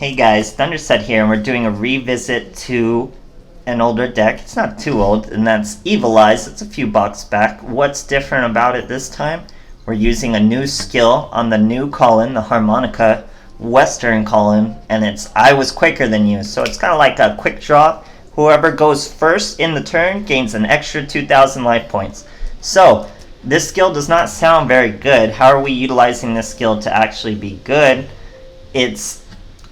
Hey guys, THUNDERSTUD here, and we're doing a revisit to an older deck. It's not too old, and that's Evil Eyes. It's a few bucks back. What's different about it this time? We're using a new skill on the new call-in, the Harmonica Western call-in, and it's I was quicker than you. So it's kind of like a quick draw. Whoever goes first in the turn gains an extra 2,000 life points. So this skill does not sound very good. How are we utilizing this skill to actually be good? It's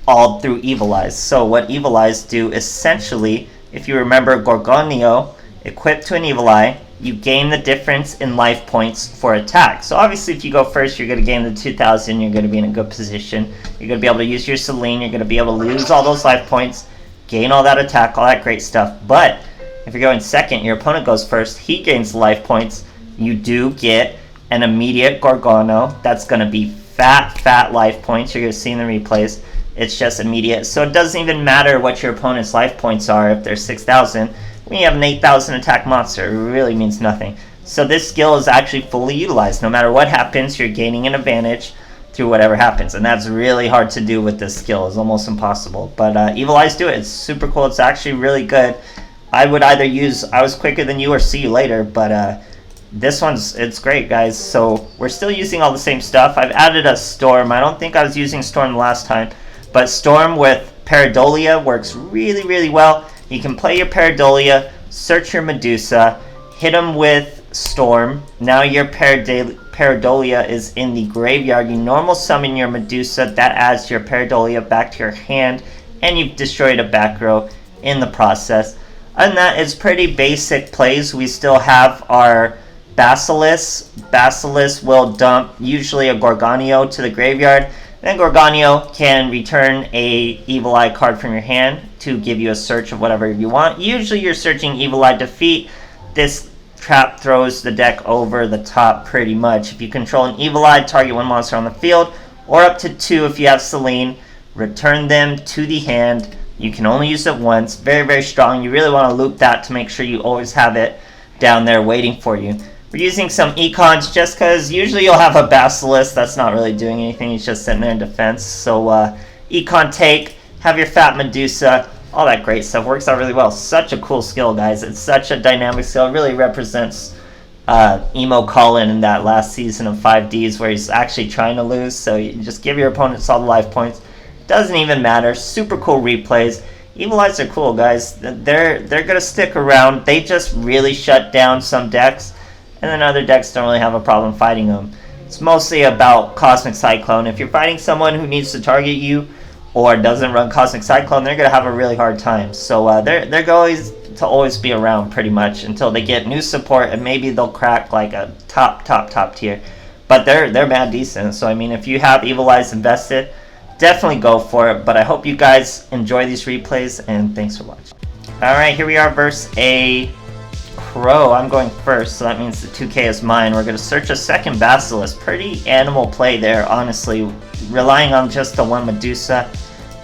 all through Evil Eyes. So what Evil Eyes do, essentially, if you remember Gorgonio, equipped to an Evil Eye, you gain the difference in life points for attack. So obviously if you go first, you're going to gain the 2,000, you're going to be in a good position. You're going to be able to use your Celine, you're going to be able to lose all those life points, gain all that attack, all that great stuff. But if you're going second, your opponent goes first, he gains life points, you do get an immediate Gorgono. That's going to be fat life points. You're going to see in the replays. It's just immediate. So it doesn't even matter what your opponent's life points are if they're 6,000. When you have an 8,000 attack monster, it really means nothing. So this skill is actually fully utilized. No matter what happens, you're gaining an advantage through whatever happens. And that's really hard to do with this skill. It's almost impossible. But Evil Eyes do it. It's super cool. It's actually really good. I would either use I Was Quicker Than You or See You Later. But this it's great, guys. So we're still using all the same stuff. I've added a Storm. I don't think I was using Storm last time. But Storm with Pareidolia works really well. You can play your Pareidolia, search your Medusa, hit them with Storm. Now your Pareidolia is in the graveyard. You normal summon your Medusa. That adds your Pareidolia back to your hand. And you've destroyed a back row in the process. And that is pretty basic plays. We still have our Basilisk. Basilisk will dump usually a Gorgonio to the graveyard. Then Gorgonio can return a Evil Eye card from your hand to give you a search of whatever you want. Usually you're searching Evil Eye Defeat. This trap throws the deck over the top pretty much. If you control an Evil Eye, target one monster on the field, or up to 2 if you have Celine. Return them to the hand. You can only use it once. Very strong. You really want to loop that to make sure you always have it down there waiting for you. We're using some econs just because usually you'll have a Basilisk that's not really doing anything. He's just sitting there in defense. So econ take, have your fat Medusa, all that great stuff. Works out really well. Such a cool skill, guys. It's such a dynamic skill. It really represents Emo Colin in that last season of 5Ds where he's actually trying to lose. So you just give your opponents all the life points. Doesn't even matter. Super cool replays. Evil Eyes are cool, guys. They're going to stick around. They just really shut down some decks. And then other decks don't really have a problem fighting them. It's mostly about Cosmic Cyclone. If you're fighting someone who needs to target you or doesn't run Cosmic Cyclone, they're going to have a really hard time. So they're going to always be around pretty much until they get new support, and maybe they'll crack like a top tier. But they're mad decent. So I mean, if you have Evil Eyes invested, definitely go for it. But I hope you guys enjoy these replays, and thanks for watching. Alright, here we are versus a Crow. I'm going first, so that means the 2K is mine. We're going to search a second Basilisk. Pretty animal play there, honestly. Relying on just the one Medusa.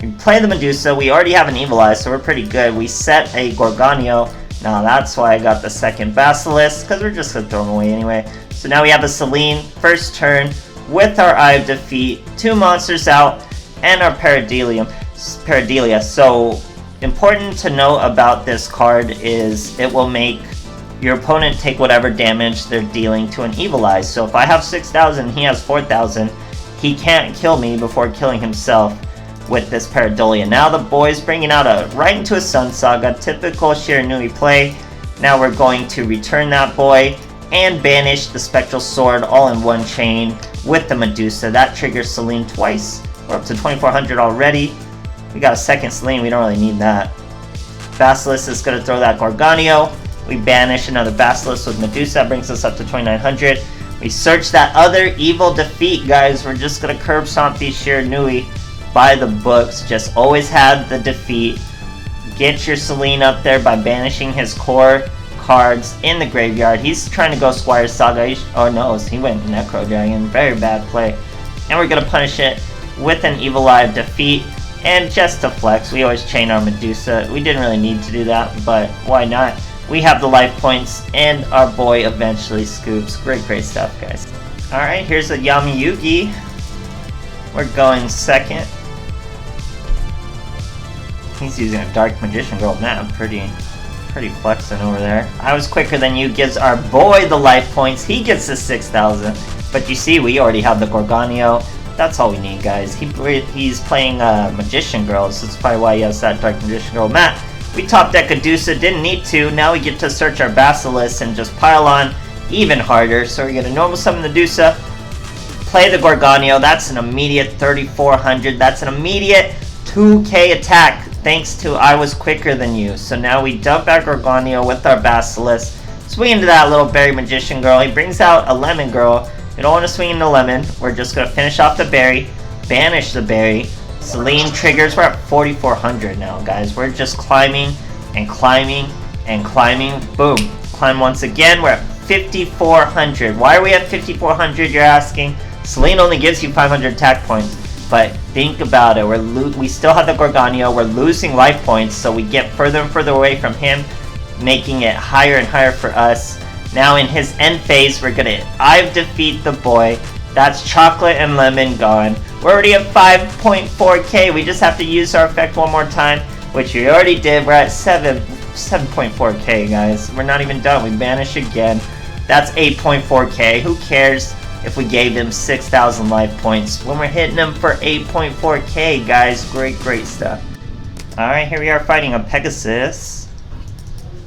We play the Medusa. We already have an Evil Eye, so we're pretty good. We set a Gorgonio. Now that's why I got the second Basilisk, because we're just going to throw them away anyway. So now we have a Celine. First turn with our Eye of Defeat. 2 monsters out, and our Pareidolia. So important to know about this card is it will make your opponent take whatever damage they're dealing to an Evil Eye. So if I have 6,000, he has 4,000, he can't kill me before killing himself with this Pareidolia. Now the boy's bringing out right into a Sun Saga, typical Shiranui play. Now we're going to return that boy and banish the Spectral Sword all in one chain with the Medusa. That triggers Celine twice. We're up to 2,400 already. We got a second Celine, we don't really need that. Basilisk is going to throw that Gorgonio. We banish another Basilisk with Medusa, brings us up to 2,900. We search that other evil defeat, guys. We're just going to curb stomp these Shiranui by the books. Just always have the defeat. Get your Celine up there by banishing his core cards in the graveyard. He's trying to go Squire Saga. Oh no, he went Necro Dragon. Very bad play. And we're going to punish it with an Evil Eye of Defeat. And just to flex, we always chain our Medusa. We didn't really need to do that, but why not? We have the life points, and our boy eventually scoops. Great stuff, guys. Alright, here's a Yami Yugi. We're going second. He's using a Dark Magician Girl map. Pretty flexing over there. I was quicker than you gives our boy the life points. He gets the 6,000. But you see, we already have the Gorgonio. That's all we need, guys. He's playing Magician Girl, so that's probably why he has that Dark Magician Girl map. We top deck a Dusa, didn't need to. Now we get to search our Basilisk and just pile on even harder. So we're gonna normal summon the Dusa, play the Gorgonio. That's an immediate 3,400. That's an immediate 2k attack, thanks to I was quicker than you. So now we dump our Gorgonio with our Basilisk, swing into that little Berry Magician Girl. He brings out a Lemon Girl. We don't want to swing into Lemon. We're just going to finish off the Berry, banish the Berry. Celine triggers. We're at 4,400 now, guys. We're just climbing and climbing and climbing. Boom. Climb once again. We're at 5,400. Why are we at 5,400, you're asking? Celine only gives you 500 attack points. But think about it. We still have the Gorgonio. We're losing life points, so we get further and further away from him, making it higher and higher for us. Now in his end phase, we're gonna I've defeat the boy. That's chocolate and lemon gone. We're already at 5.4k. We just have to use our effect one more time, which we already did. We're at 7.4k, guys. We're not even done. We banish again. That's 8.4k. Who cares if we gave him 6,000 life points when we're hitting him for 8.4k, guys? Great stuff. Alright, here we are fighting a Pegasus.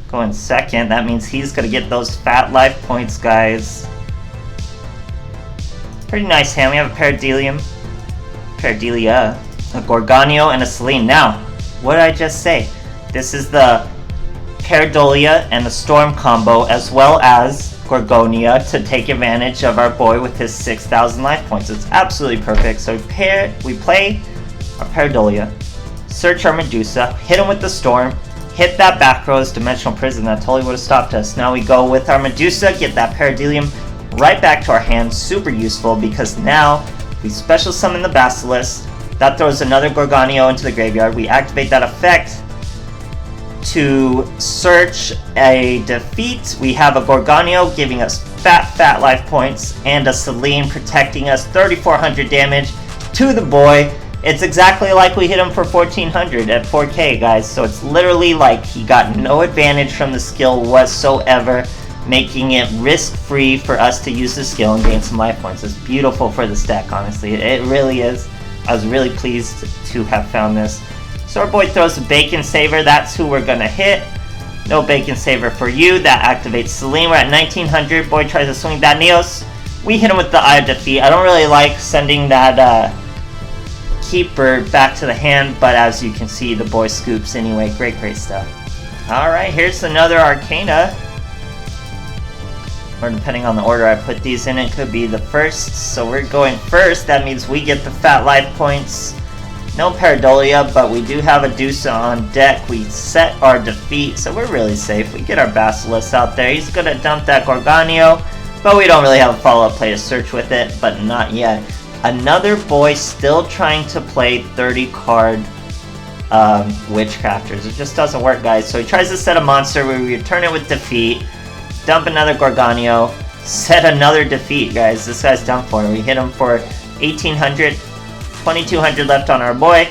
Going second, that means he's gonna get those fat life points, guys. Pretty nice hand. We have a Paradelia, a Gorgonio, and a Celine. Now, what did I just say? This is the Paradelia and the Storm combo, as well as Gorgonia, to take advantage of our boy with his 6,000 life points. It's absolutely perfect. So we play our Paradelia, search our Medusa, hit him with the Storm, hit that back row's Dimensional Prison. That totally would have stopped us. Now we go with our Medusa, get that Paradelium right back to our hand. Super useful because now we special summon the Basilisk. That throws another Gorgonio into the graveyard. We activate that effect to search a defeat. We have a Gorgonio giving us fat life points and a Celine protecting us. 3,400 damage to the boy. It's exactly like we hit him for 1,400 at 4k, guys. So it's literally like he got no advantage from the skill whatsoever, making it risk-free for us to use the skill and gain some life points. It's beautiful for the deck, honestly. It really is. I was really pleased to have found this. So our boy throws a Bacon Saver. That's who we're gonna hit. No Bacon Saver for you. That activates Celine. We're at 1,900. Boy tries to swing that Neos. We hit him with the Eye of Defeat. I don't really like sending that Keeper back to the hand, but as you can see, the boy scoops anyway. Great stuff. Alright, here's another Arcana. Or depending on the order I put these in, it could be the first. So we're going first. That means we get the fat life points. No Paradolia, but we do have a Dusa on deck. We set our defeat, so we're really safe. We get our Basilisk out there. He's gonna dump that Gorgonio, but we don't really have a follow-up play to search with it, but not yet. Another boy still trying to play 30-card Witchcrafters. It just doesn't work, guys. So he tries to set a monster. We return it with defeat. Dump another Gorgonio. Set another defeat, guys. This guy's done for. We hit him for 1,800. 2,200 left on our boy.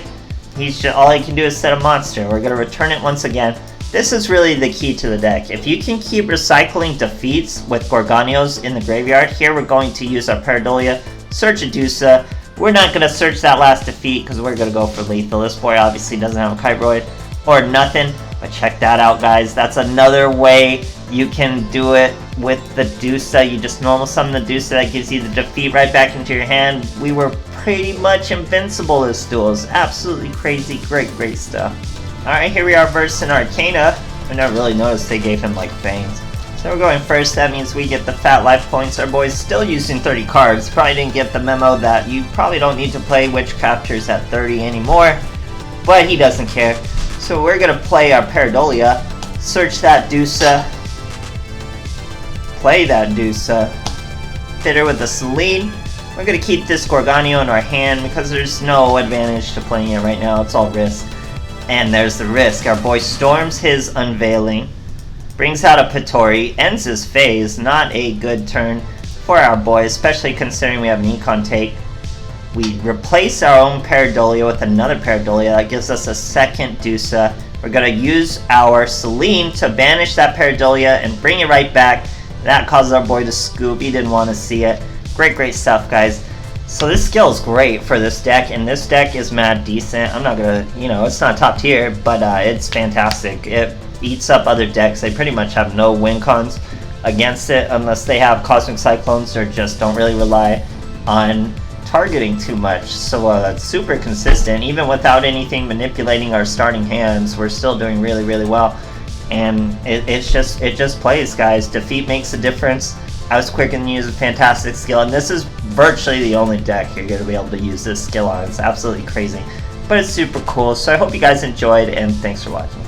All he can do is set a monster. We're going to return it once again. This is really the key to the deck. If you can keep recycling defeats with Gorgonios in the graveyard, here we're going to use our Paradolia, search a Dusa. We're not going to search that last defeat because we're going to go for lethal. This boy obviously doesn't have a Kyroid or nothing, but check that out, guys. That's another way you can do it with the Dusa. You just normal summon the Dusa. That gives you the defeat right back into your hand. We were pretty much invincible as duels. Absolutely crazy, great stuff. Alright, here we are versing Arcana. I never really noticed they gave him like fangs. So we're going first. That means we get the fat life points. Our boy's still using 30 cards. Probably didn't get the memo that you probably don't need to play Witchcrafters at 30 anymore, but he doesn't care. So we're gonna play our Paradolia, search that Dusa, play that Dusa, hit her with a Celine. We're gonna keep this Gorgonio in our hand because there's no advantage to playing it right now. It's all risk. And there's the risk. Our boy storms his Unveiling, brings out a Pittori, ends his phase. Not a good turn for our boy, especially considering we have an Econ take. We replace our own Pareidolia with another Pareidolia. That gives us a second Dusa. We're going to use our Celine to banish that Pareidolia and bring it right back. That causes our boy to scoop. He didn't want to see it. Great stuff, guys. So this skill is great for this deck, and this deck is mad decent. I'm not going to, it's not top tier, but it's fantastic. It eats up other decks. They pretty much have no win cons against it unless they have Cosmic Cyclones or just don't really rely on targeting too much. So it's super consistent. Even without anything manipulating our starting hands, we're still doing really well. And it just plays, guys. Defeat makes a difference. I was quick and use a fantastic skill, and this is virtually the only deck you're going to be able to use this skill on. It's absolutely crazy, but it's super cool. So I hope you guys enjoyed, and thanks for watching.